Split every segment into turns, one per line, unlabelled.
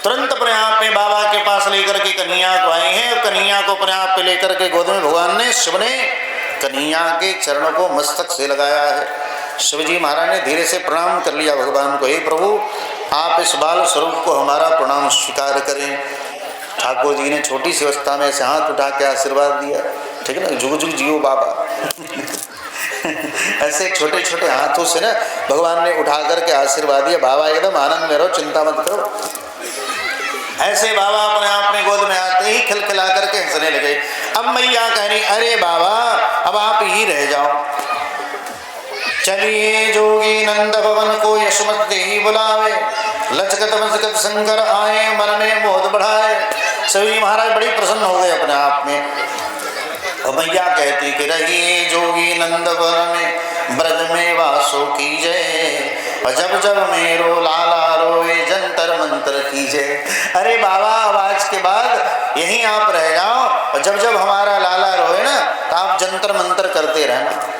तुरंत अपने आप में बाबा के पास लेकर के कन्हैया को आए हैं और कन्हैया को अपने आप पे लेकर के गोद में भगवान ने शिव ने कन्हैया के चरणों को मस्तक से लगाया है। शिवजी महाराज ने धीरे से प्रणाम कर लिया भगवान को, हे प्रभु आप इस बाल स्वरूप को हमारा प्रणाम स्वीकार करें। ठाकुर जी ने छोटी सी अवस्था में से हाथ उठा के आशीर्वाद दिया, ठीक है ना, जुग जुग जियो बाबा। ऐसे छोटे छोटे हाथों से ना भगवान ने उठा करके आशीर्वाद दिया, बाबा एकदम आनंद में रहो, चिंता मत करो। ऐसे बाबा अपने आप में गोद में आते ही खिलखिला करके हंसने लगे। अब मैया कह रही, अरे बाबा अब आप ही रह जाओ, चलिए जोगी नंद भवन को यशोमत ही बुलावे, लचकत मचकत शंकर आए मन में मोद बढ़ाए। सभी महाराज बड़ी प्रसन्न हो गए अपने आप में। और मैया कहती कि रहिए जोगी नंद भवन में ब्रज में वासो कीजय, और जब जब मेरो लाला रोए जंतर मंतर कीजय। अरे बाबा अब आज के बाद यहीं आप रह जाओ, और जब जब हमारा लाला रोए ना तो आप जंतर मंतर करते रहना।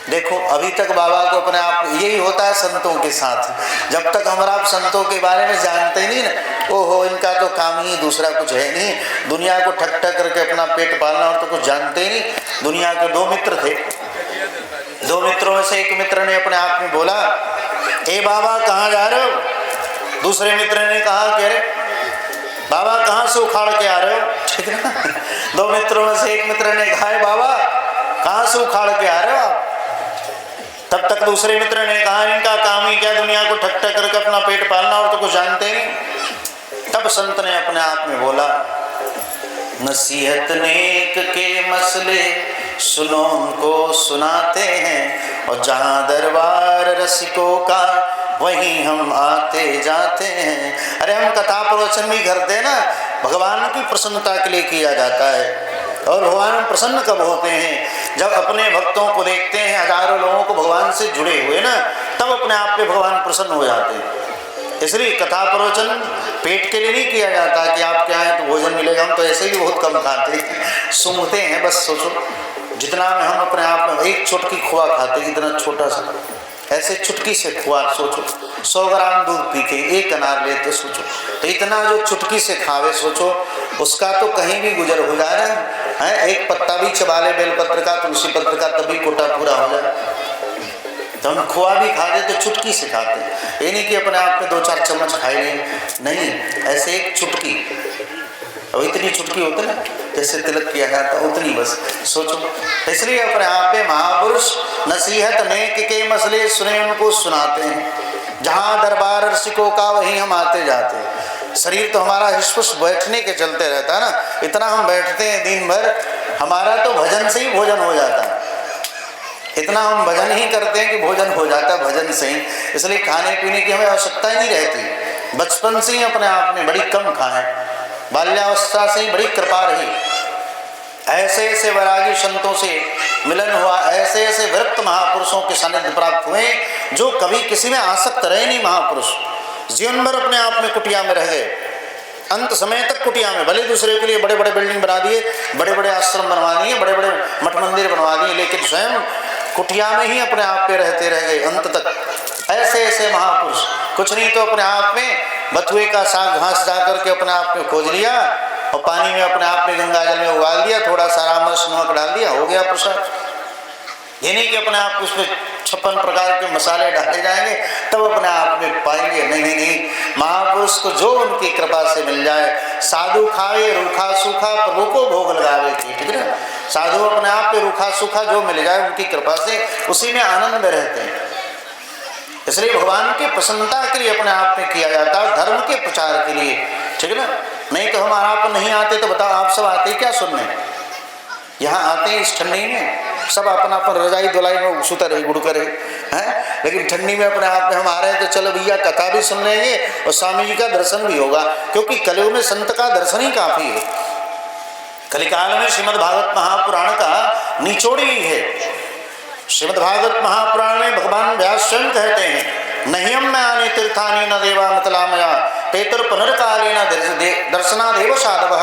देखो अभी तक बाबा को अपने आप, यही होता है संतों के साथ, जब तक हमारा आप संतों के बारे में जानते ही नहीं ना, ओहो इनका तो काम ही दूसरा कुछ है नहीं, दुनिया को ठक ठक करके अपना पेट पालना, और तो कुछ जानते ही नहीं। दुनिया के दो मित्र थे, दो मित्रों में से एक मित्र ने अपने आप में बोला, ए बाबा कहाँ जा रहे हो? दूसरे मित्र ने कहा कि अरे बाबा कहाँ से उखाड़ के आ रहे हो? ठीक है ना, दो मित्रों में से एक मित्र ने कहा, बाबा कहाँ से उखाड़ के आ रहे हो आप? तब तक दूसरे मित्र ने कहा, इनका काम ही क्या दुनिया को ठक ठक करके अपना पेट पालना, और तो कुछ जानते नहीं। तब संत ने अपने आप में बोला, नसीहत नेक के मसले सुनो उनको सुनाते हैं, और जहाँ दरबार रसिकों का वहीं हम आते जाते हैं। अरे हम कथा प्रवचन भी करते हैं ना, भगवान की प्रसन्नता के लिए किया जाता है। और भगवान प्रसन्न कब होते हैं? जब अपने भक्तों को देखते हैं, हजारों लोगों को भगवान से जुड़े हुए ना, तब अपने आप पे भगवान प्रसन्न हो जाते हैं। इसलिए कथा प्रवचन पेट के लिए नहीं किया जाता कि आप क्या है तो भोजन मिलेगा, हम तो ऐसे ही बहुत कम खाते हैं, सूंघते हैं बस। सोचो जितना में हम अपने आप में एक चुटकी खोआ खाते, इतना छोटा सा, ऐसे चुटकी से खोआ, सोचो 100 ग्राम दूध पी के एक अनार लेते, सोचो तो इतना जो चुटकी से खावे, सोचो उसका तो कहीं भी गुजर हो जा रहा है। एक पत्ता भी चबा ले बेलपत्र का, तुलसी पत्र का, तभी कोटा पूरा हो जाए। तो हम खोआ भी खा दे तो चुटकी से खाते, ये नहीं कि अपने आप में 2-4 चम्मच खाए, नहीं, ऐसे एक चुटकी। अब इतनी चुटकी होती ना, जैसे तिलक किया जाता उतनी बस, सोचो। इसलिए अपने आप में महापुरुष नसीहत नेक के मसले सुने उनको सुनाते हैं, जहाँ दरबार रसिकों का वहीं हम आते जाते हैं। शरीर तो हमारा हिस्पुस बैठने के चलते रहता है ना, इतना हम बैठते हैं दिन भर, हमारा तो भजन से ही भोजन हो जाता है। इतना हम भजन ही करते हैं कि भोजन हो जाता है भजन से ही। इसलिए खाने पीने की हमें आवश्यकता ही नहीं रहती। बचपन से ही अपने आप में बड़ी कम खाएं, बाल्यावस्था से ही बड़ी कृपा रही, ऐसे ऐसे वैरागी संतों से मिलन हुआ, ऐसे ऐसे विरक्त महापुरुषों के सानिध्य प्राप्त हुए जो कभी किसी में आसक्त रहे नहीं। महापुरुष जीवन भर अपने आप में कुटिया में रह गए, अंत समय तक कुटिया में, भले दूसरे के लिए बड़े बड़े बिल्डिंग बना दिए, बड़े बड़े आश्रम बनवा दिए, बड़े बड़े मठ मंदिर बनवा दिए, लेकिन स्वयं कुटिया में ही अपने आप पे रहते रह गए अंत तक। ऐसे ऐसे महापुरुष, कुछ नहीं तो अपने आप में बथुए का साग घास जा करके अपने आप में खोज लिया, और पानी में अपने आप में गंगा जल में उबाल दिया, थोड़ा सा रामरस नमक डाल दिया, हो गया प्रसाद। ये नहीं कि अपने आप उसमें 56 प्रकार के मसाले डाले जाएंगे तब अपने आप में पाएंगे, नहीं नहीं। महापुरुष को जो उनकी कृपा से मिल जाए, साधु खाए रूखा सूखा प्रभु को भोग लगावे, ठीक है ना। साधु अपने आप में रूखा सूखा जो मिल जाए उनकी कृपा से, उसी में आनंद में रहते हैं। इसलिए भगवान की प्रसन्नता के लिए अपने आप में किया जाता है, धर्म के प्रचार के लिए, ठीक है ना। नहीं तो हम आप नहीं आते तो बताओ, आप सब आते क्या सुनने? यहाँ आते हैं इस ठंडी में, सब अपना अपन रजाई दुलाई में सुता रहे गुड़ करे हैं, लेकिन ठंडी में अपने आप में हम आ रहे हैं तो चलो भैया कथा भी सुन लेंगे और स्वामी जी का दर्शन भी होगा, क्योंकि कलयुग में संत का दर्शन ही काफी है। कलिकाल में श्रीमद् भागवत महापुराण का निचोड़ी ही है। श्रीमद् भागवत महापुराण में भगवान व्यास स्वयं कहते हैं, नह्यम में आने तीर्थानी न देवा मतलामया पेतर पुनर्काले न दर्शनादेव साधव।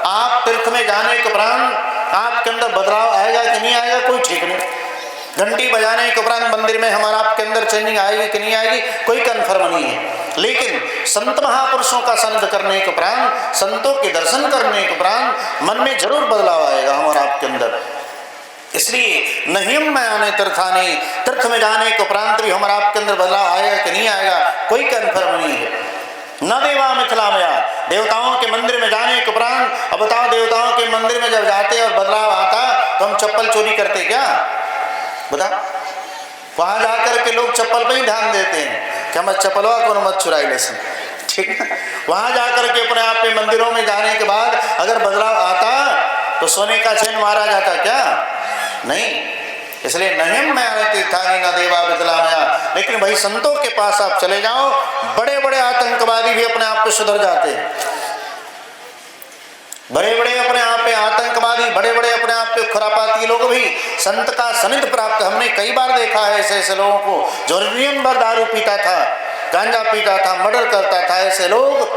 आप तीर्थ में जाने के उपरांत आपके अंदर बदलाव आएगा कि नहीं आएगा कोई ठीक नहीं। घंटी बजाने के उपरांत मंदिर में हमारा आपके अंदर चेंजिंग आएगी कि नहीं आएगी, कोई कन्फर्म नहीं है। लेकिन संत महापुरुषों का सानिध्य करने के उपरांत, संतों के दर्शन करने के उपरांत मन में जरूर बदलाव आएगा हमारा आपके अंदर। इसलिए नहियम में आने तीर्थाने, तीर्थ में जाने के उपरांत भी हमारा आपके अंदर बदलाव आएगा कि नहीं आएगा, कोई कन्फर्म नहीं है। न देवा मिथिला में, देवताओं के मंदिर में जाने के उपरांत, अब बताओ देवताओं के मंदिर में जब जाते और बदलाव आता तो हम चप्पल चोरी करते क्या? बता, वहां जाकर के लोग चप्पल पे ही ध्यान देते हैं कि हम चप्पलवा को मत चुराई लेसन, ठीक है। वहां जाकर के अपने आप में मंदिरों में जाने के बाद अगर बदलाव आता तो सोने का चैन मारा जाता क्या? नहीं। इसलिए नहिम में आने तीर्थानी न देवा विदलामया। लेकिन भाई संतों के पास आप चले जाओ, बड़े बड़े आतंकवादी भी अपने आप पे सुधर जाते हैं। बड़े बड़े अपने आप पे आतंकवादी, बड़े बड़े अपने आप पे खुरापाती लोग भी संत का सानिध्य प्राप्त, हमने कई बार देखा है ऐसे ऐसे लोगों को जो नियम भर दारू पीता था, गांजा पीता था, मर्डर करता था, ऐसे लोग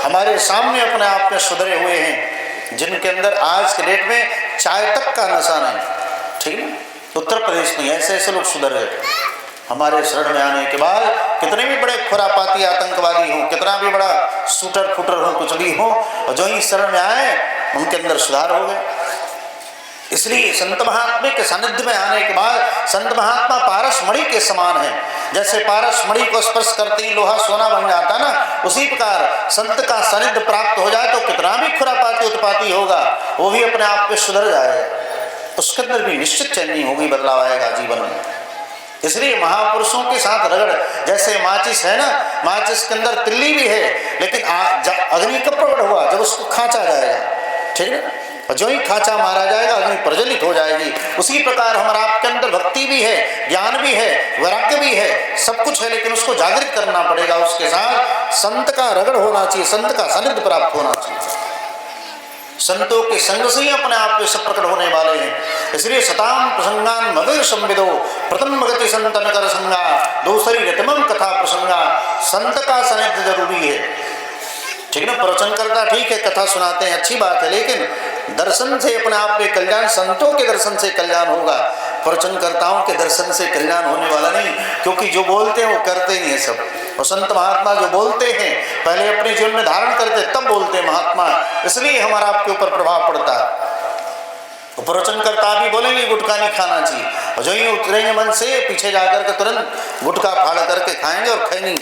हमारे सामने अपने आप में सुधरे हुए हैं, जिनके अंदर आज के डेट में चाय तक का नशा नहीं, ठीक है। उत्तर प्रदेश में ऐसे ऐसे लोग सुधर गए हमारे शरण में आने के बाद। कितने भी बड़े खुरापाती आतंकवादी हों, कितना भी बड़ा शूटर फूटर हो, कुछ भी हो, और जो ही शरण में आए उनके अंदर सुधार हो गए। इसलिए संत महात्मा के सानिध्य में आने के बाद संत महात्मा पारस मणि के समान है। जैसे पारस मणि को स्पर्श करते ही लोहा सोना बन जाता ना, उसी प्रकार संत का सानिध्य प्राप्त हो जाए तो कितना भी खुरापाती उत्पाती होगा वो भी अपने आप पे सुधर जाएगा, उसके अंदर भी निश्चित चेंजिंग होगी, बदलाव आएगा जीवन में। इसलिए महापुरुषों के साथ रगड़, जैसे माचिस है ना, माचिस के अंदर तिल्ली भी है, लेकिन अग्नि कब प्रकट हुआ? जब उसको खांचा जाएगा, ठीक है। और जो ही खांचा मारा जाएगा अग्नि प्रज्वलित हो जाएगी। उसी प्रकार हमारा आपके अंदर भक्ति भी है, ज्ञान भी है, वैराग्य भी है, सब कुछ है, लेकिन उसको जागृत करना पड़ेगा। उसके साथ संत का रगड़ होना चाहिए, संत का सानिध्य प्राप्त होना चाहिए। संतों के संग से ही अपने आप पे सब प्रकट होने वाले हैं। इसलिए सताम प्रसंगान मगर संविदो प्रथम गति संत नकर संगा दूसरी रतमम कथा प्रसंगा। संत का सानिध्य जरूरी है, ठीक है ना। प्रवचन करता ठीक है, कथा सुनाते हैं, अच्छी बात है, लेकिन दर्शन से अपने आप पे कल्याण, संतों के दर्शन से कल्याण होगा। प्रवचनकर्ताओं के दर्शन से कल्याण होने वाला नहीं, क्योंकि जो बोलते हैं वो करते नहीं है सब। और संत महात्मा जो बोलते हैं पहले अपने जीवन में धारण करते तब बोलते हैं महात्मा, इसलिए हमारा आपके ऊपर प्रभाव पड़ता है। तो प्रवचनकर्ता भी बोलेंगे गुटखा नहीं खाना चाहिए, और जो ही उतरेंगे मन से पीछे जाकर के तुरंत गुटखा फाड़ करके खाएंगे और खैनी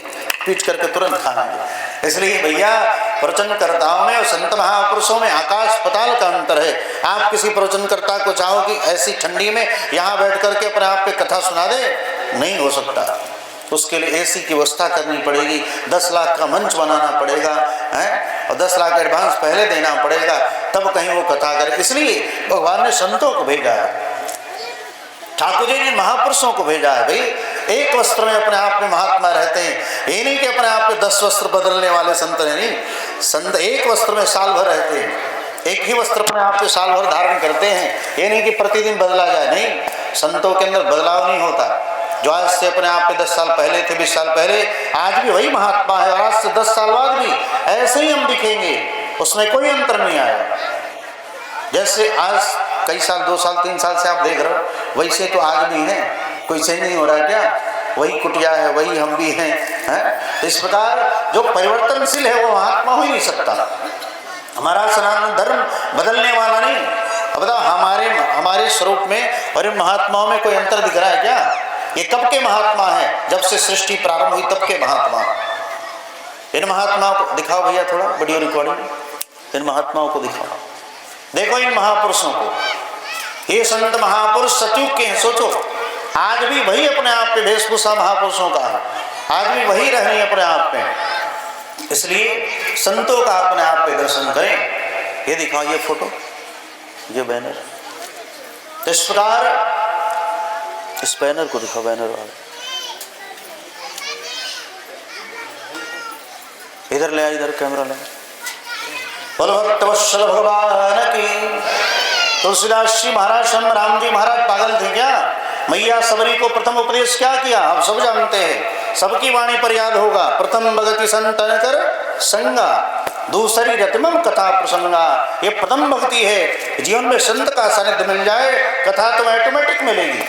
पीट करके तुरंत खाएंगे। इसलिए भैया प्रवचनकर्ताओं में और संत महापुरुषों में आकाश पताल का अंतर है। आप किसी प्रवचनकर्ता को चाहो कि ऐसी ठंडी में यहाँ बैठ करके अपने आप पे कथा सुना दे, नहीं हो सकता। उसके लिए एसी की व्यवस्था करनी पड़ेगी, 10 लाख का मंच बनाना पड़ेगा है, और 10 लाख एडवांस पहले देना पड़ेगा, तब कहीं वो कथा करे। इसलिए भगवान ने संतों को भेजा है, ठाकुर जी ने महापुरुषों को भेजा है। भाई एक वस्त्र में अपने आप में महात्मा रहते हैं, ये नहीं कि अपने आप में 10 वस्त्र बदलने वाले संत नहीं। संत एक वस्त्र में साल भर रहते हैं, एक ही वस्त्र अपने आप में साल भर धारण करते हैं। ये नहीं कि प्रतिदिन बदला जाए, नहीं, संतों के अंदर बदलाव नहीं होता। जो आज से अपने आप पे 10 साल पहले थे, 20 साल पहले, आज भी वही महात्मा है, और आज से 10 साल बाद भी ऐसे ही हम दिखेंगे, उसमें कोई अंतर नहीं आया। जैसे आज कई साल, 2 साल 3 साल से आप देख रहे हो, वैसे तो आज भी हैं, कोई चेंज नहीं हो रहा है क्या? वही कुटिया है, वही हम भी हैं। इस प्रकार जो परिवर्तनशील है वो महात्मा हो ही नहीं सकता। हमारा सनातन धर्म बदलने वाला नहीं। अब बताओ हमारे स्वरूप में और इन महात्माओं में कोई अंतर दिख रहा है क्या? ये कब के महात्मा हैं? जब से सृष्टि प्रारंभ हुई तब के महात्मा। इन महात्माओं को दिखाओ भैया, थोड़ा वीडियो रिकॉर्डिंग, इन महात्माओं को दिखाओ। देखो इन महापुरुषों को, ये संत महापुरुष सतयुग के हैं। सोचो आज भी वही अपने आप पे वेशभूषा महापुरुषों का है, आज भी वही रह रही अपने आप पे। इसलिए संतों का अपने आप पे दर्शन करें। ये दिखाओ, ये फोटो, ये बैनर, इस प्रकार इस बैनर को दिखाओ, बैनर वाला इधर ले, इधर कैमरा ले। बोलो भक्तवत्सल भगवान की। तुलसीदास जी महाराज, राम जी महाराज पागल थे क्या? मैया सबरी को प्रथम उपदेश क्या किया? आप सब जानते हैं, सबकी वाणी पर याद होगा। प्रथम भगति संतन कर संगा, दूसरी रत्मम कथा प्रसंगा। ये प्रथम भक्ति है। जीवन में संत का सानिध्य मिल जाए, कथा तो ऑटोमेटिक मिलेगी।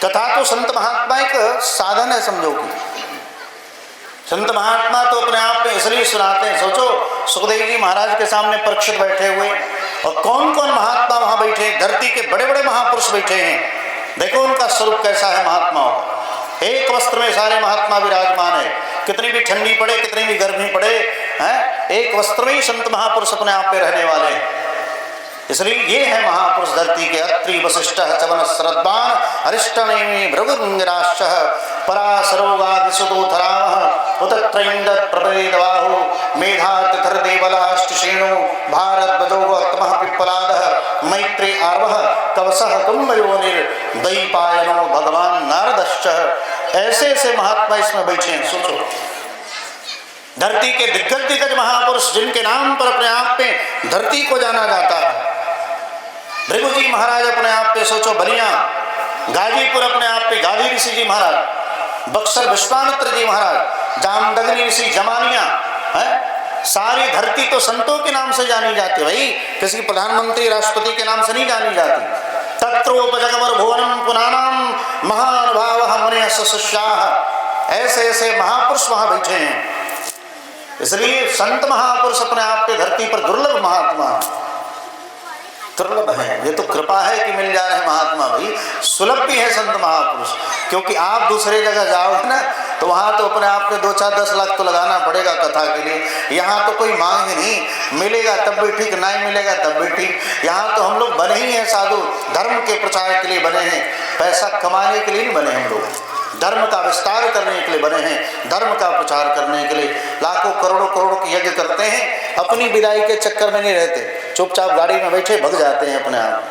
कथा तो संत महात्मा एक साधन है, समझो कि संत महात्मा तो अपने आप में इसलिए सुनाते हैं। सोचो सुखदेव जी महाराज के सामने परीक्षित बैठे हुए, और कौन कौन महात्मा वहां बैठे, धरती के बड़े बड़े महापुरुष बैठे हैं। देखो उनका स्वरूप कैसा है महात्माओं का। एक वस्त्र में सारे महात्मा विराजमान है, कितनी भी ठंडी पड़े कितनी भी गर्मी पड़े हैं, एक वस्त्र में ही संत महापुरुष अपने आप में रहने वाले हैं। इसलिए ये है महापुरुष धरती के। अत्रि वशिष्ठ चवन श्रद्धान अरिष्टनेमि भृगुंगिराश्च परासरोगादिसुतोथरामः उतत्रैंदत् प्रभेदबाहु मेधातिथिर्देवलाष्टशेनो भारद्वजोगोत्तमः पिप्पलादः मैत्री आर्वः कवसः कुम्भयोनिर्द्वैपायनो भगवान नारदश्च। ऐसे ऐसे महात्मा इसमें बैठे हैं। सोचो धरती के दिग्गज दिग्गज महापुरुष जिनके नाम पर अपने आप में धरती को जाना जाता है। भृगु जी महाराज अपने आप पे सोचो बलिया, गाजीपुर अपने आप पे गादी ऋषि जी महाराज, बक्सर विश्वामित्र जी महाराज, जामदग्नि ऋषि जमानिया है। सारी धरती तो संतों के नाम से जानी जाती है भाई, किसी प्रधानमंत्री राष्ट्रपति के नाम से नहीं जानी जाती। तत्रोपजगमर भुवनम पुनानाम महानुभावः मुनयः शिष्याः। ऐसे ऐसे महापुरुष वहां बैठे हैं। इसलिए संत महापुरुष अपने आप के धरती पर दुर्लभ महात्मा, दुर्लभ है। ये तो कृपा है कि मिल जा रहे हैं महात्मा भाई, सुलभ भी है संत महापुरुष। क्योंकि आप दूसरे जगह जाओगे ना तो वहां तो अपने आप में 2-4-10 लाख तो लगाना पड़ेगा कथा के लिए। यहाँ तो कोई मांग ही नहीं, मिलेगा तब भी ठीक, नहीं मिलेगा तब भी ठीक। यहाँ तो हम लोग बने ही हैं साधु, धर्म के प्रचार के लिए बने हैं, पैसा कमाने के लिए नहीं बने हम लोग। धर्म का विस्तार करने के लिए बने हैं, धर्म का प्रचार करने के लिए। लाखों करोड़ों करोड़ों के यज्ञ करते हैं, अपनी विदाई के चक्कर में नहीं रहते। चुपचाप गाड़ी में बैठे भग जाते हैं अपने आप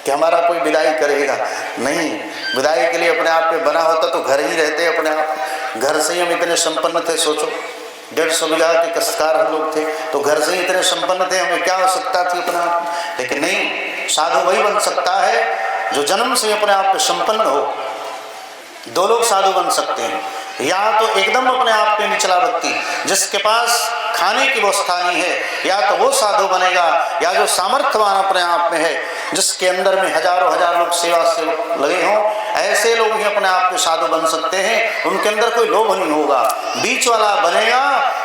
कि हमारा कोई विदाई करेगा नहीं। विदाई के लिए अपने आप में बना होता तो घर ही रहते अपने आप। घर से ही हम इतने संपन्न थे। सोचो 150 बीघा के कष्टकार हम लोग थे तो घर से ही इतने संपन्न थे, हमें क्या आवश्यकता थी अपने आप। लेकिन नहीं, साधु वही बन सकता है जो जन्म से अपने आप में संपन्न हो। दो लोग साधु बन सकते हैं, या तो एकदम अपने आप में निचला व्यक्ति जिसके पास खाने की व्यवस्था नहीं है, या तो वो साधु बनेगा, या जो सामर्थ्यवान अपने आप में है जिसके अंदर में हजारों हजार लोग सेवा से लगे हों, ऐसे लोग ही अपने आप में साधु बन सकते हैं। उनके अंदर कोई लोभ नहीं होगा। बीच वाला बनेगा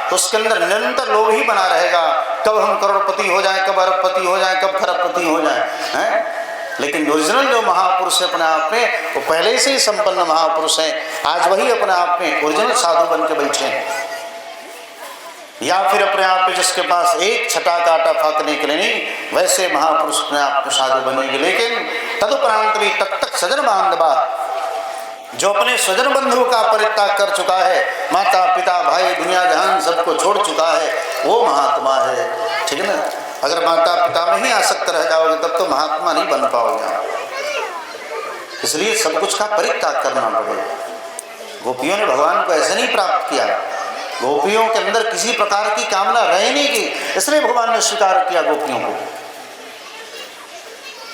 तो उसके अंदर निरंतर लोभ ही बना रहेगा, कब हम करोड़पति हो जाए, कब अरबपति हो जाए, कब खरबपति हो जाए हैं। लेकिन ओरिजिनल जो महापुरुष है अपने आप में, वो पहले से ही संपन्न महापुरुष हैं। आज वही अपने आप में ओरिजिनल साधु बन के बैठे हैं। या फिर अपने आप में जिसके पास एक छटा का आटा फाकने के लिए नहीं, वैसे महापुरुष अपने आप में साधु बनेंगे। लेकिन तदुपरांत भी तक तक सजन बांधवा, जो अपने स्वजन बंधु का परित्याग कर चुका है, माता पिता भाई दुनिया जहान सबको छोड़ चुका है, वो महात्मा है। ठीक है ना। अगर माता पिता में ही आसक्त रह जाओगे तब तो महात्मा नहीं बन पाओगे। इसलिए सब कुछ का परित्याग करना पड़ेगा। गोपियों ने भगवान को ऐसे नहीं प्राप्त किया, गोपियों के अंदर किसी प्रकार की कामना रह नहीं की, इसलिए भगवान ने स्वीकार किया गोपियों को।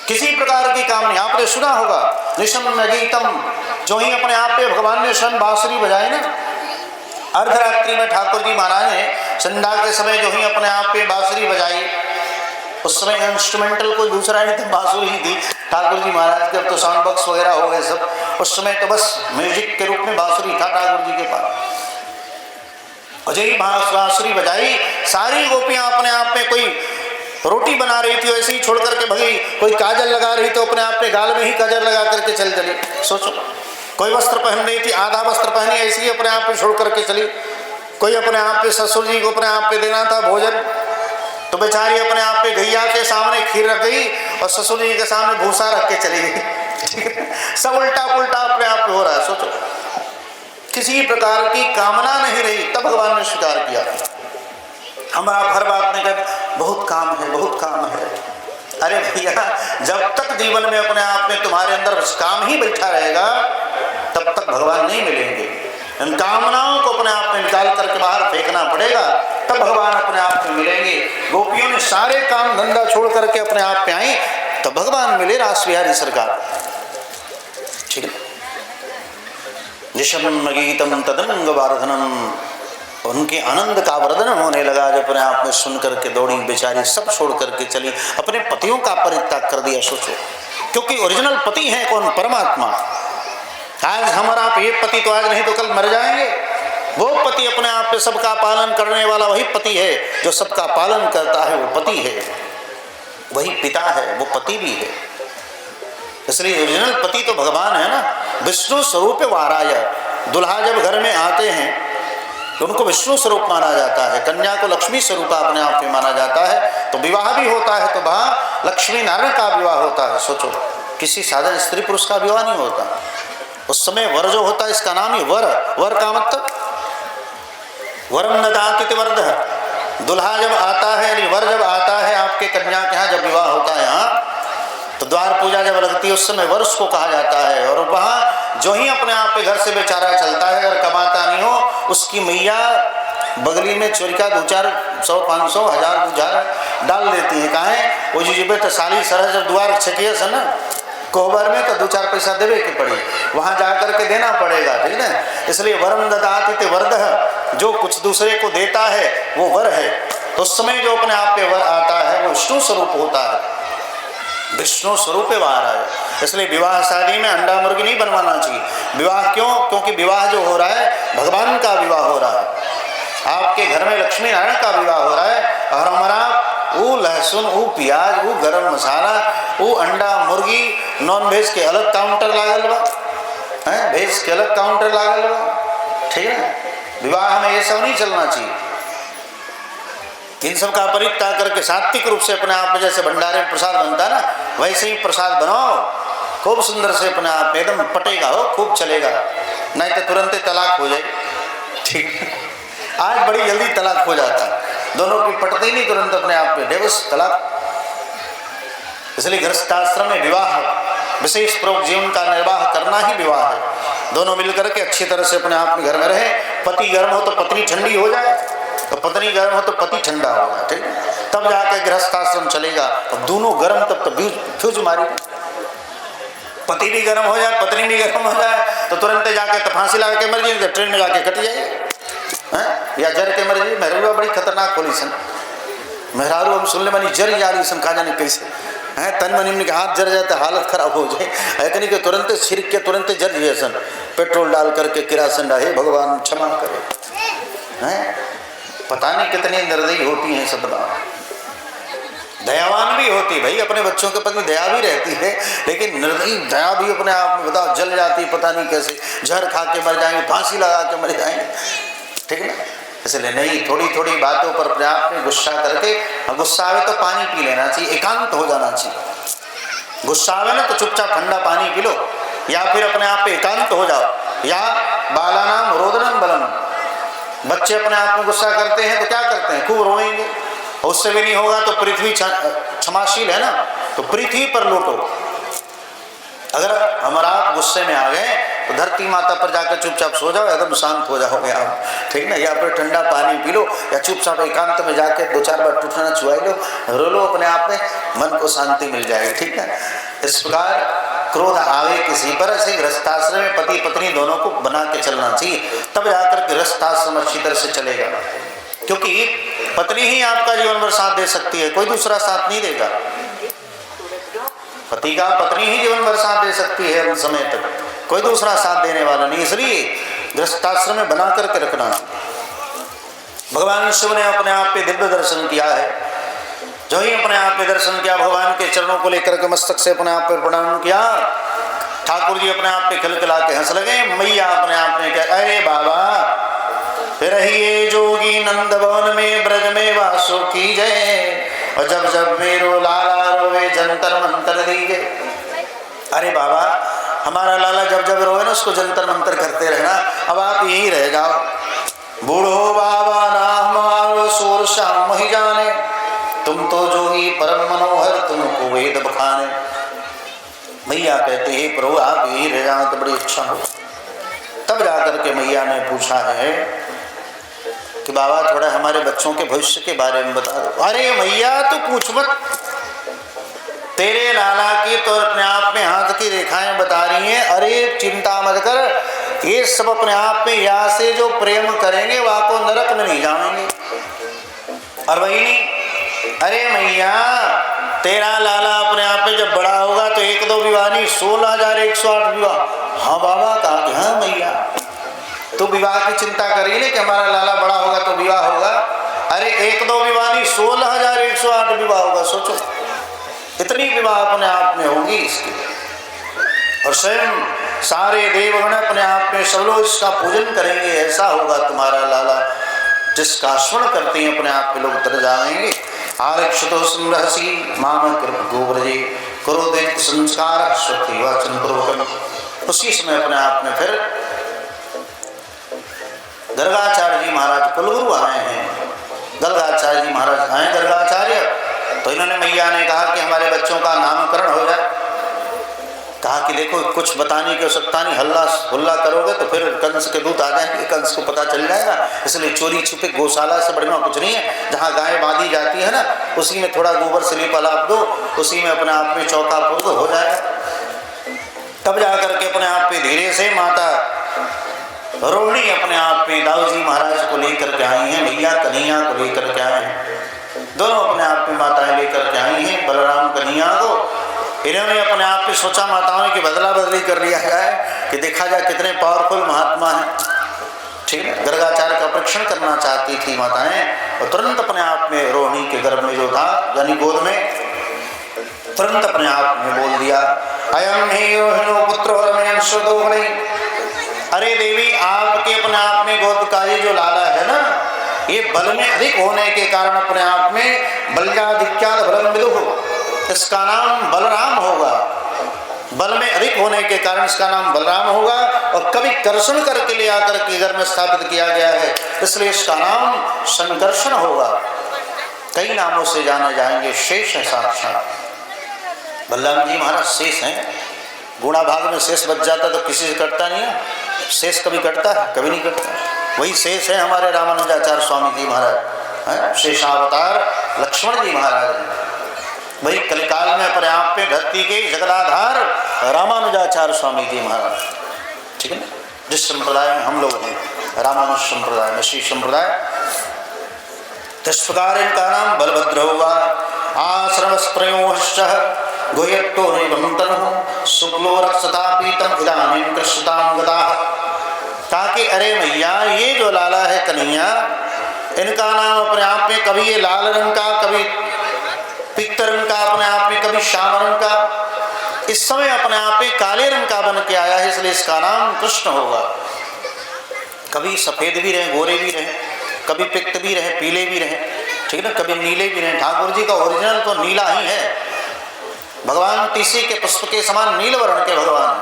किसी प्रकार की कामना, आपने सुना होगा निशम्य गीतम, जो ही अपने आप पे भगवान ने स्वयं बांसुरी बजाई ना, अर्धरात्रि में ठाकुर जी महाराज ने संध्या के समय जो ही अपने आप पे बांसुरी बजाई, उस समय इंस्ट्रूमेंटल कोई दूसरा नहीं था, बांसुरी ही थी ठाकुर जी महाराज के। अब तो साउंड बॉक्स वगैरह हो गए सब, उस समय तो बस म्यूजिक के रूप में बांसुरी था ठाकुर जी के पास। और जब बांसुरी बजाई, सारी गोपियां अपने आप में, कोई रोटी बना रही थी वैसे ही छोड़ करके भगी, कोई काजल लगा रही तो अपने आप पे गाल में ही काजल लगा करके चल चली। सोचो, कोई वस्त्र पहन रही थी, आधा वस्त्र पहनी ऐसे ही अपने आप पे छोड़ करके चली। कोई अपने आप पे ससुर जी को अपने आप पे देना था भोजन, तो बेचारी अपने आप पे गैया के सामने खीर रख गई और ससुर जी के सामने भूसा रख के चली गई। ठीक है, सब उल्टा पुल्टा अपने आप पे हो रहा है। सोचो, किसी प्रकार की कामना नहीं रही, तब भगवान ने स्वीकार किया। हमारा हर बात ने कहा बहुत काम है, बहुत काम है। अरे भैया, जब तक जीवन में अपने आप में तुम्हारे अंदर बस काम ही बैठा रहेगा तब तक भगवान नहीं मिलेंगे। इन कामनाओं को अपने आप में निकाल करके बाहर फेंकना पड़ेगा, तब भगवान अपने आप में मिलेंगे। गोपियों ने सारे काम धंधा छोड़ करके अपने आप पे आई, तो भगवान मिले रास बिहारी सरकार। ठीक है। निशम्य गीतम तदंग वार्धनम, उनके आनंद का वर्धन होने लगा जब अपने आप में सुन करके दौड़ी बेचारी, सब छोड़ करके चली, अपने पतियों का परित्याग कर दिया। सोचो, क्योंकि ओरिजिनल पति है कौन? परमात्मा। आज हमारा आप ये पति तो आज नहीं तो कल मर जाएंगे। वो पति अपने आप पे सबका पालन करने वाला वही पति है जो सबका पालन करता है, वो पति है, वही पिता है, वो पति भी है। इसलिए ओरिजिनल पति तो भगवान है ना, विष्णु स्वरूप वाराय। दुल्हा जब घर में आते हैं तो उनको विष्णु स्वरूप माना जाता है, कन्या को लक्ष्मी स्वरूप अपने आप में माना जाता है। तो विवाह भी होता है तो वहाँ लक्ष्मी नारायण का विवाह होता है। सोचो, किसी साधारण स्त्री पुरुष का विवाह नहीं होता। उस समय वर जो होता है, इसका नाम ही वर। वर का मतलब वरम न दाति वर्ध। दुल्हा जब आता है यानी वर जब आता है आपके कन्या के यहाँ, जब विवाह होता है यहाँ, तो द्वार पूजा जब लगती है उस समय वर उसको कहा जाता है। और वहाँ जो ही अपने आप पे घर से बेचारा चलता है, अगर कमाता नहीं हो, उसकी मैया बगली में चोरी का 2-400 500 1000 2000 डाल देती है। कहाँ है वो जी तो साली सरह जब द्वार छकिए से ना कोहबर में, तो 2-4 पैसा देवे के पड़ी, वहाँ जा करके देना पड़ेगा, ठीक है। इसलिए वरम ददाति वर्धः, जो कुछ दूसरे को देता है वो वर है। तो उस समय जो अपने आप पे वर आता है वो विष्णु स्वरूप होता है, विष्णु स्वरूप वार है। इसलिए विवाह शादी में अंडा मुर्गी नहीं बनवाना चाहिए। विवाह क्यों? क्योंकि विवाह जो हो रहा है भगवान का विवाह हो रहा है, आपके घर में लक्ष्मी नारायण का विवाह हो रहा है। और हमारा वो लहसुन, वो प्याज, वो गरम मसाला, वो अंडा मुर्गी, नॉन वेज के अलग काउंटर लागल बा, वेज के अलग काउंटर लागल बा, ठीक है। विवाह में ये सब नहीं चलना चाहिए। इन सब का परित्याग करके सात्विक रूप से अपने आप में, जैसे भंडारे में प्रसाद बनता है ना, वैसे ही प्रसाद बनाओ, खूब सुंदर से अपने आप एकदम पटेगा हो, खूब चलेगा, नहीं तो तुरंत तलाक हो जाए, ठीक। आज बड़ी जल्दी तलाक हो जाता है, दोनों की पटते ही नहीं, तुरंत अपने आप में डिवोर्स, तलाक। इसलिए गृहस्थाश्रम में विवाह विशेष पूर्वक जीवन का निर्वाह करना ही विवाह है। दोनों मिलकर के अच्छी तरह से अपने आप में घर में रहे। पति गर्म हो तो पत्नी ठंडी हो जाए, तो पत्नी गर्म हो तो पति ठंडा होगा, ठीक, तब जाकर गृहस्थाश्रम चलेगा। और दोनों गर्म तब तो फ्यूज मारी, पति भी गर्म हो जाए पत्नी भी गर्म हो जाए तो तुरंत जाके तो फांसी लगा के मर जाए, ट्रेन में जाके कट जाए, या जर के मर जाए। मेहरारू बड़ी खतरनाक होली सन, मेहरारू हम सुनने बनी जर जारी सन, खा जाने कैसे है, तन मन के हाथ जर जाते हालत खराब हो जाए, है कि तुरंत छिड़क के तुरंत जर जाए सन, पेट्रोल डाल करके किरासन डाले, भगवान क्षमा करे। हैं पता नहीं कितनी निर्दयी होती हैं सदमा, दयावान भी होती भाई, अपने बच्चों के प्रति दया भी रहती है, लेकिन निर्दयी दया भी अपने आप में बताओ जल जाती, पता नहीं कैसे, जहर खा के मर जाएंगे, फांसी लगा के मर जाएंगे, ठीक है ना। इसलिए नहीं, थोड़ी थोड़ी बातों पर अपने आप में गुस्सा करके, गुस्सा आवे तो पानी पी लेना चाहिए, एकांत हो जाना चाहिए। गुस्सा आवे ना तो चुपचाप ठंडा पानी पी लो, या फिर अपने आप पे एकांत हो जाओ। या बालानाम रोदनम बलम, बच्चे अपने आप में गुस्सा करते हैं तो क्या करते हैं, खूब रोएंगे, उससे भी नहीं होगा तो पृथ्वी क्षमाशील है ना, तो पृथ्वी पर लौटो। अगर हमारा गुस्से में आ गए तो धरती माता पर जाकर चुपचाप सो जाओ, एकदम शांत हो जाओगे आप, ठीक ना। या फिर ठंडा पानी पी लो, या चुपचाप एकांत में जाकर 2-4 बार टूटना चुआ लो, रो लो, अपने आप में मन को शांति मिल जाएगी, ठीक है। इस प्रकार क्रोध आवे किसी पर, ऐसे गृहस्थाश्रम में पति पत्नी दोनों को बना के चलना चाहिए, तब जाकर गृहस्थाश्रम अच्छी तरह से चलेगा। क्योंकि पत्नी ही आपका जीवन भर साथ दे सकती है, कोई दूसरा साथ नहीं देगा। पति का पत्नी ही जीवन भर साथ दे सकती है समय तक, कोई दूसरा साथ देने वाला नहीं। इसलिए गृहस्थाश्रम में बना करके रखना। भगवान शिव ने अपने आप पे दिव्य दर्शन किया है, जो ही अपने आप पे दर्शन किया, भगवान के चरणों को लेकर के मस्तक से अपने आप पे प्रणाम किया, ठाकुर जी अपने आप पे खिलखिला के हंस लगे। मैया अपने आप में कहा, अरे बाबा फिर ये जोगी नंद भवन में ब्रज में वासो की जय, और जब जब मेरो लाला रोवे जंतर मंतर दीजे। अरे बाबा हमारा लाला जब जब रोए ना उसको जंतर मंतर करते रहना, अब आप यही रह जाओ। बूढ़ो बाबा नाम मारो सोर श्याम ही जाने, तुम तो जो ही परम मनोहर तुमको वेद बखाने। मैया कहते हैं प्रभु आप यही रह जाओ तो बड़ी इच्छा हो। तब जाकर के मैया ने पूछा है कि बाबा थोड़ा हमारे बच्चों के भविष्य के बारे में बता दो। अरे मैया तू पूछ मत, तेरे लाला की तो अपने आप में हाथ की रेखाएं बता रही हैं। अरे चिंता मत कर, ये सब अपने आप में यहाँ से जो प्रेम करेंगे वहाँ को नरक में नहीं जाएंगे। और वही नहीं, अरे मैया तेरा लाला अपने आप में जब बड़ा होगा तो 1-2 विवाह नहीं 16,108 विवाह। हाँ बाबा कहा कि हाँ मैया तो विवाह की चिंता करी ले कि हमारा लाला बड़ा होगा तो विवाह होगा। अरे 1-2 विवाह नहीं 16,108 विवाह होगा। सोचो इतनी विवाह अपने आप में होगी इसकी। और स्वयं सारे देवगण अपने आप में सब लोग इसका पूजन करेंगे। ऐसा होगा तुम्हारा लाला जिसका स्मरण करते ही अपने आप में लोग तर जाएंगे। आरक्षितो संरहसी माम कृप गोव्रजे करो दैत संस्कार स्वति वाचन पूर्वकम। उसी समय अपने आप में फिर गर्गाचार्य जी महाराज कुलगुरु आए हैं। गर्गाचार्य जी महाराज आए गर्गाचार्य तो इन्होंने मैया ने कहा कि हमारे बच्चों का नामकरण हो जाए। कहा कि देखो कुछ बताने की आवश्यकता नहीं, हल्ला हुल्ला करोगे तो फिर कंस के दूत आ जाएंगे, कंस को पता चल जाएगा। इसलिए चोरी छुपे गौशाला से बढ़िया कुछ नहीं है। जहाँ गाय बांधी जाती है ना उसी में थोड़ा गोबर से लीपा लाप दो, उसी में अपने आप में चौका पूर्व हो जाएगा। तब जाकर के अपने आप में धीरे से माता रोहिणी अपने आप में दाऊ जी महाराज को लेकर के आई हैं, भैया कन्हैया को लेकर के आए हैं। दोनों अपने आप में माताएं लेकर के आई हैं बलराम कन्हैया को। इन्होंने अपने आप में सोचा माताओं की बदला बदली कर लिया जाए कि देखा जाए कितने पावरफुल महात्मा हैं। ठीक है, गर्गाचार्य का परीक्षण करना चाहती थी माताएं और तुरंत अपने आप में रोहिणी के गर्भ में जो था यानी गोद में तुरंत अपने आप में बोल दिया अयम ही रोहिणो पुत्र अरे देवी आपके अपने आप में गोद का ये जो लाला है ना ये बल में अधिक होने के कारण अपने आप में बल्याधिक्याद बलम विदुः इसका नाम बलराम होगा। बल में अधिक होने के कारण इसका नाम बलराम होगा और कभी कर्षण करके ले आकर के घर में स्थापित किया गया है इसलिए इसका नाम संकर्षण होगा। कई नामों से जाने जाएंगे। शेष है साक्षात बलराम जी महाराज शेष हैं। गुणा भाग में शेष बच जाता तो किसी से कटता नहीं है। शेष कभी कटता है? कभी नहीं कटता। वही शेष है हमारे रामानुजाचार्य स्वामी जी महाराज, शेषावतार लक्ष्मण जी महाराज हैं। वही कलिकाल में अपने आप में धरती के जगदाधार रामानुजाचार्य स्वामी जी महाराज। ठीक है ना, जिस संप्रदाय में हम लोग हैं रामानुज संप्रदाय में श्री संप्रदाय। इस प्रकार इनका नाम बलभद्र होगा। आश्रम स्प्रयोश्च गोयत्तो निबंतन शुक्लो रक्षता पीतम इदानीं कृष्णतां गताः। ताकि अरे मैया ये जो लाला है कन्हैया इनका नाम अपने आप में कभी ये लाल रंग का कभी पित्त रंग का अपने आप में कभी श्याम रंग का इस समय अपने आप में काले रंग का बन के आया है इसलिए इसका नाम कृष्ण होगा। कभी सफेद भी रहे गोरे भी रहे कभी पित्त भी रहे पीले भी रहे ठीक है ना, कभी नीले भी रहे। ठाकुर जी का ओरिजिनल तो नीला ही है। भगवान तीसी के पुष्प के समान नील वर्ण के भगवान है।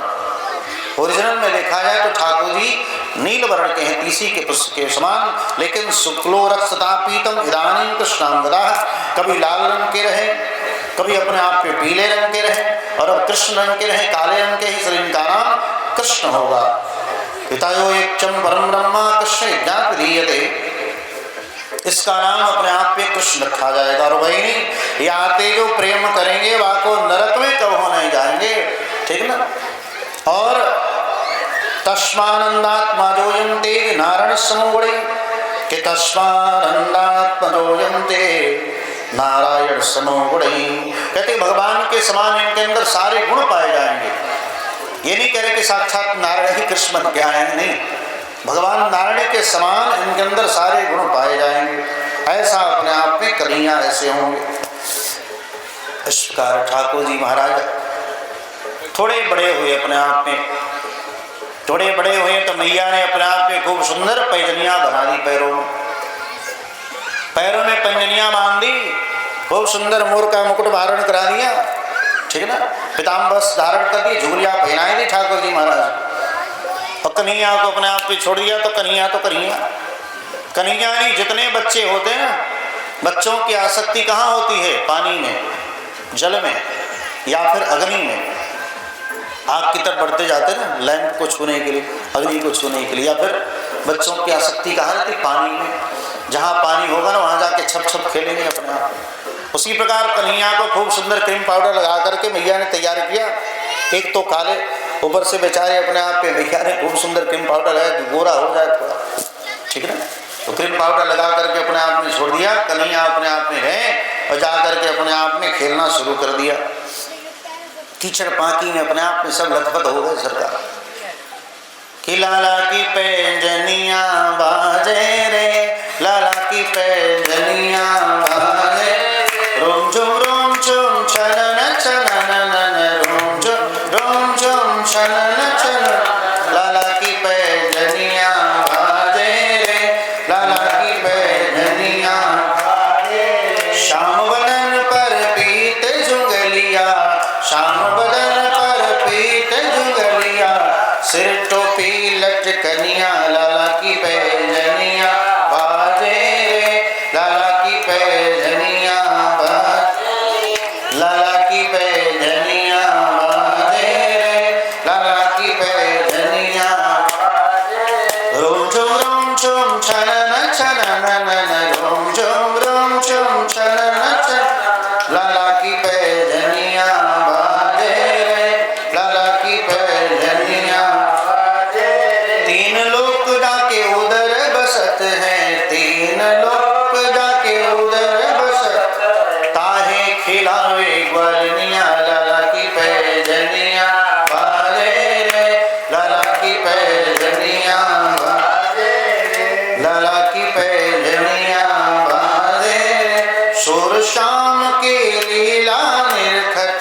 ओरिजिनल में देखा जाए तो ठाकुर जी नील वर्ण के हैं तीसी के पुष्प के समान। लेकिन शुक्लो रक्षता पीतम इदानीं कृष्णां गताः कभी लाल रंग के रहे कभी अपने आप पे पीले रंग के रहे और अब कृष्ण रंग के रहे काले रंग के ही इसलिए इनका नाम कृष्ण होगा। पितायो एकचम परम ब्रह्मा कृष्ण ज्ञात दीयते इसका नाम अपने आप पे कृष्ण रखा जाएगा। और वही आते जो प्रेम करेंगे वाको नरक में कब होने जाएंगे। ठीक ना। और तस्मानंदात्मजोयन्ते नारायण समोगुणे कि तस्मानंदात्मजोयन्ते नारायण समोगुणे कहते भगवान के समान इनके अंदर सारे गुण पाए जाएंगे। ये नहीं कह रहे कि साक्षात नारायण ही कृष्ण बन के आए हैं, नहीं। भगवान नारायण के समान इनके अंदर सारे गुण पाए जाएंगे। ऐसा अपने आप में कन्हैया ऐसे होंगे। इस प्रकार ठाकुर जी महाराज थोड़े बड़े हुए अपने आप में थोड़े बड़े हुए तो मैया ने अपने आप में खूब सुंदर पैजनियां बना दी। पैरों में पैजनियां बांध दी, खूब सुंदर मोर का मुकुट धारण करा दिया। ठीक है ना, पीताम्बर धारण कर दी, झूलियां पहनाई दी ठाकुर जी महाराज। और कन्हैया को अपने आप पे छोड़ दिया तो कन्हैया कन्हैया नहीं जितने बच्चे होते हैं बच्चों की आसक्ति कहाँ होती है? पानी में, जल में या फिर अग्नि में। आग की तरफ बढ़ते जाते ना लैंप को छूने के लिए, अग्नि को छूने के लिए। या फिर बच्चों की आसक्ति कहाँ रहती? पानी में। जहाँ पानी होगा ना वहाँ जाके छप छप खेलेंगे अपने आप। उसी प्रकार कन्हैया को खूब सुंदर क्रीम पाउडर लगा करके मैया ने तैयार किया। एक तो काले ऊपर से बेचारे अपने आप पे मैया ने खूब सुंदर क्रीम पाउडर लगाया कि गोरा हो जाए थोड़ा। ठीक है ना, तो क्रीम पाउडर लगा करके अपने आप में छोड़ दिया। कन्हैया अपने आप में है और जाकर के अपने आप में खेलना शुरू कर दिया। कीचड़ पाकी में अपने आप में सब लथपथ हो गए सरकार। कि लाला की पैंजनिया बाजे रे, लाला की पैंजनिया बाजे, रोम झुम छनन छनन, रोम झुम छनन छनन, लाला की पैंजनिया बाजे रे, लाला की पैंजनिया बाजे। शाम बदन पर पीत जुगलिया, शाम बदन पर पीत जुगलिया, सिर टोपी लटकनिया, लाला की पैंजनिया बाजे रे, लाला की पैंजनिया बाजे, लाला की पैंजनिया बाजे रे, लाला की पैंजनिया बाजे। रोम झुम छनन छनन, रोम झुम छनन छनन, लाला की पैंजनिया बाजे रे, लाला की पैंजनिया। तीन लोक जाके उधर बसत हैं, तीन लोक जाके उधर बसत, ताहे खिलावे ग्वालनिया, लाला की पैंजनिया बाजे रे, लाला की पैंजनिया बाजे रे, लाला की पैंजनिया बाजे रे। शोर शाम की लीला निरखत,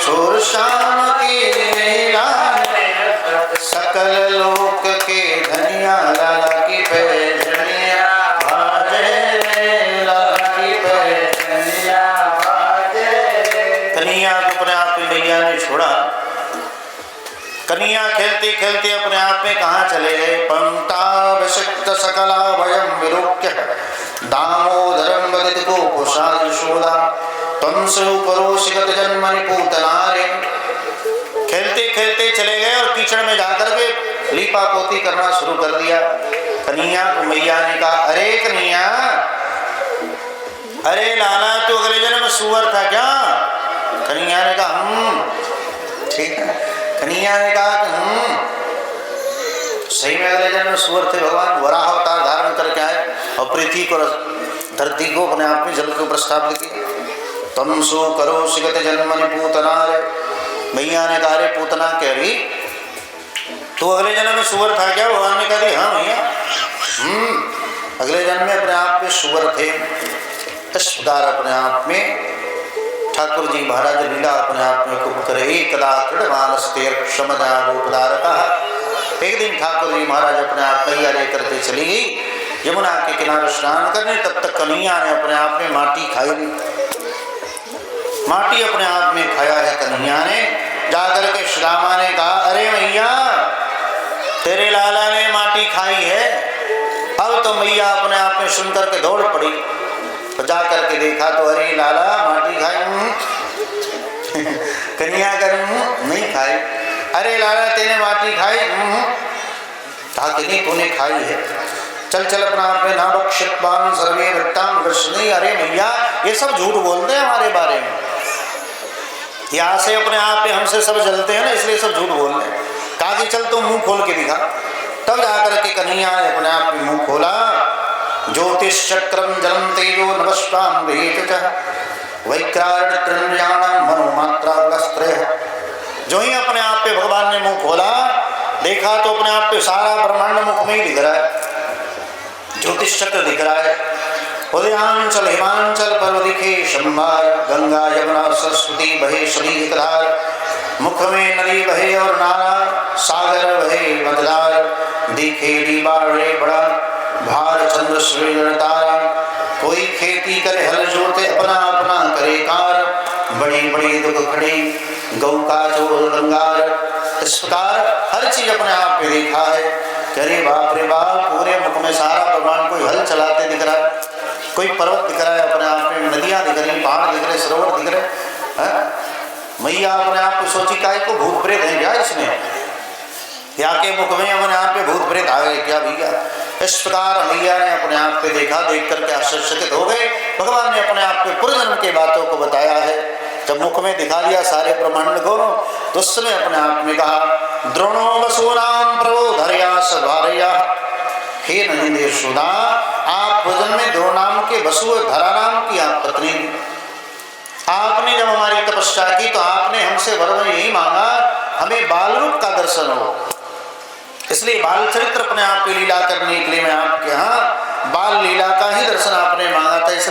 शोर शाम की लीला निरखत, सकल लोक के धनिया, लाला की पैंजनिया बाजे रे, लाला की पैंजनिया बाजे रे। कन्हैया को अपने आप में मैया ने छोड़ा। कन्हैया खेलते खेलते अपने आप में कहाँ चले गए। पंक्ताभिषिक्त सकला वयम विलोक्य, दामोदरम वदित गोपुषा यशोदा, त्वं सुपरोषिगत जन्मनि पूतनारे। खेलते खेलते चले गए और कीचड़ में जाकर के लीपा पोती करना शुरू कर दिया। कन्हैया को मैया ने कहा, अरे कन्हैया, अरे लाला तो अगले जन्म में सुअर था क्या? कन्हैया ने कहा ठीक है। कन्हैया ने कहा कि सही में अगले जन्म में सुअर थे। भगवान वराह अवतार धारण करके आए और पृथ्वी को धरती को अपने आप में जल को प्रस्थापित किया। तम सो करो सिगत जन्मनि पूतना रे। मैया ने कहा, रे पूतना कह रही तो अगले जन्म में सुअर था क्या? भगवान ने कहा, हाँ भैया अगले जन्म में अपने आप में सुअर थे। इस प्रकार अपने आप में ठाकुर जी महाराज लीला अपने आप में खूब करे। एकदा कृणमानस्ते क्षमदा गोपदारकः। एक दिन ठाकुर जी महाराज अपने आप मैया लेकर के चली गई यमुना के किनारे स्नान करने। तब तक कन्हैया ने अपने आप में माटी खाई ली। माटी अपने आप में खाया है कन्हैया ने। जाकर के श्यामा ने कहा, अरे मैया तेरे लाला ने माटी खाई है। अब तो मैया अपने आप में सुनकर के दौड़ पड़ी। तो जाकर के देखा तो अरे लाला माटी खाई। कन्हैया कर नहीं खाई। अरे लाला तेने माटी खाई? कहा कि नहीं तूने खाई है। चल चल अपना आप में ना बक्षित्वान सर्वे वृत्तां कृष्ण। अरे भैया ये सब झूठ बोलते हैं हमारे बारे में। यहाँ से अपने आप में हमसे सब जलते हैं ना, इसलिए सब झूठ बोल रहे हैं। कहा कि चल तुम मुंह खोल के दिखा। तब जाकर के कन्हैया ने अपने आप में मुंह खोला। ज्योतिष चक्रम जलम तेजो नभस्वाम वैक्रारण त्रिनयाणाम मनोमात्रा वस्त्रय। जो ही अपने आप पे भगवान ने मुंह खोला, देखा तो अपने आप पे सारा ब्रह्मांड मुख में ही दिख रहा है। ज्योतिष चक्र दिख रहा है। उदयांचल हिमांचल पर्व दिखे शंभार। गंगा यमुना सरस्वती बहे सभी धार। मुख में नदी बहे और नारा। सागर बहे मददार। दिखे लीबाड़े बड़ा भार चंद्र सूर्य तारा। कोई खेती करे हल जोते अपना अपना करे कार। बड़ी बड़ी दुख खड़ी गौ का चोर गंगार। इस प्रकार हर चीज अपने आप में देखा है। अरे बाप रे बाप, पूरे मुख में सारा ब्रह्मांड कोई हल चलाते दिख रहा है। कोई पर्वत दिख रहा है अपने आप में, नदियां दिख रही, पहाड़ दिख रहे, सरोवर दिख रहे। मैया अपने आप को सोची काय को भूत प्रेत है क्या इसमें? या के मुख में अपने आप पे भूत प्रेत आ गए क्या भैया? इस प्रकार मैया ने अपने आप पे देखा। देख करके आश्चर्यचकित हो गए। भगवान ने अपने आप पे पूर्वजन्म की बातों को बताया है। जब मुख में दिखा दिया सारे ब्रह्मांड को, तो उसने अपने आप में कहा, द्रोणो वसूनाम प्रभो धर्यास भार्या। हे नंदी सुधा, आप पूजन में द्रोण नाम के वसु धरा नाम की आप पत्नी। आपने जब हमारी तपस्या की तो आपने हमसे वरदान यही मांगा, हमें बाल रूप का दर्शन हो। इसलिए बाल चरित्र अपने आप की लीला करने के लिए मैं आपके यहाँ बाल लीला का ही दर्शन आपने मांगा था। इसलिए